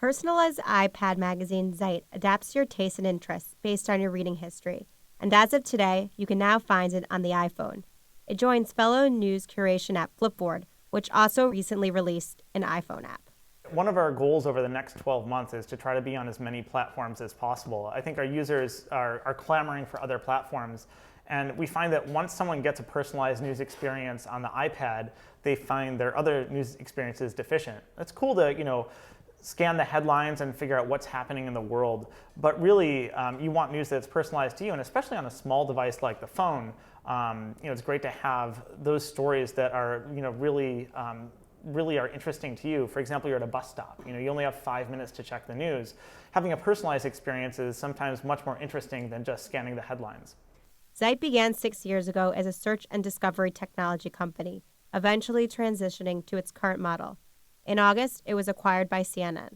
personalized iPad magazine Zite adapts to your tastes and interests based on your reading history. And as of today, you can now find it on the iPhone. It joins fellow news curation app Flipboard, which also recently released an iPhone app. One of our goals over the next 12 months is to try to be on as many platforms as possible. I think our users are clamoring for other platforms, and we find that once someone gets a personalized news experience on the iPad, they find their other news experiences deficient. It's cool to, scan the headlines and figure out what's happening in the world, but really you want news that's personalized to you, and especially on a small device like the phone, it's great to have those stories that are, really are interesting to you. For example, you're at a bus stop. You only have 5 minutes to check the news. Having a personalized experience is sometimes much more interesting than just scanning the headlines. Zite began 6 years ago as a search and discovery technology company, eventually transitioning to its current model. In August, it was acquired by CNN.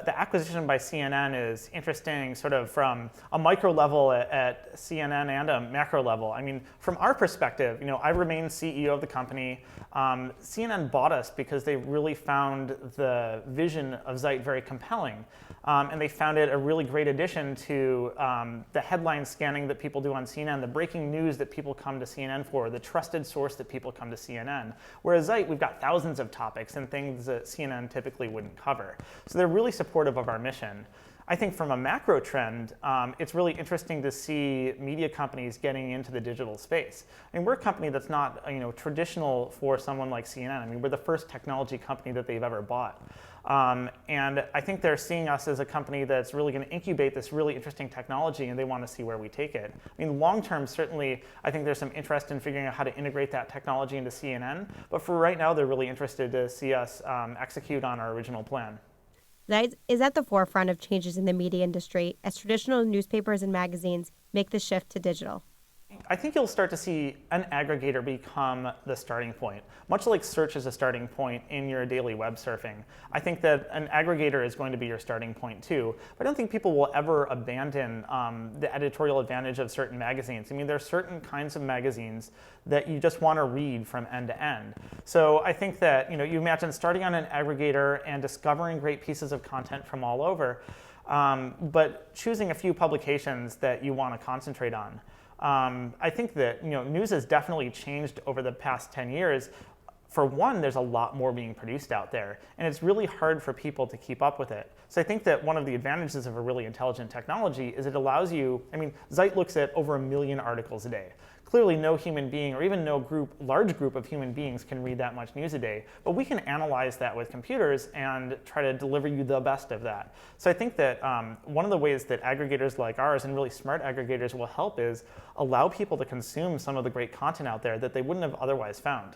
The acquisition by CNN is interesting sort of from a micro level at CNN and a macro level. I mean, from our perspective, I remain CEO of the company. CNN bought us because they really found the vision of Zite very compelling. And they found it a really great addition to the headline scanning that people do on CNN, the breaking news that people come to CNN for, the trusted source that people come to CNN. Whereas Zite, we've got thousands of topics and things that CNN typically wouldn't cover. So they're really supportive of our mission. I think from a macro trend, it's really interesting to see media companies getting into the digital space. I mean, we're a company that's not traditional for someone like CNN. I mean, we're the first technology company that they've ever bought. And I think they're seeing us as a company that's really going to incubate this really interesting technology, and they want to see where we take it. I mean, long term, certainly, I think there's some interest in figuring out how to integrate that technology into CNN. But for right now, they're really interested to see us execute on our original plan. Zite is at the forefront of changes in the media industry as traditional newspapers and magazines make the shift to digital. I think you'll start to see an aggregator become the starting point. Much like search is a starting point in your daily web surfing, I think that an aggregator is going to be your starting point too. But I don't think people will ever abandon the editorial advantage of certain magazines. I mean, there are certain kinds of magazines that you just want to read from end to end. So I think that you imagine starting on an aggregator and discovering great pieces of content from all over, but choosing a few publications that you want to concentrate on. I think that news has definitely changed over the past 10 years. For one, there's a lot more being produced out there, and it's really hard for people to keep up with it. So I think that one of the advantages of a really intelligent technology is it allows you, Zite looks at over 1 million articles a day. Clearly no human being or even no large group of human beings can read that much news a day, but we can analyze that with computers and try to deliver you the best of that. So I think that one of the ways that aggregators like ours and really smart aggregators will help is allow people to consume some of the great content out there that they wouldn't have otherwise found.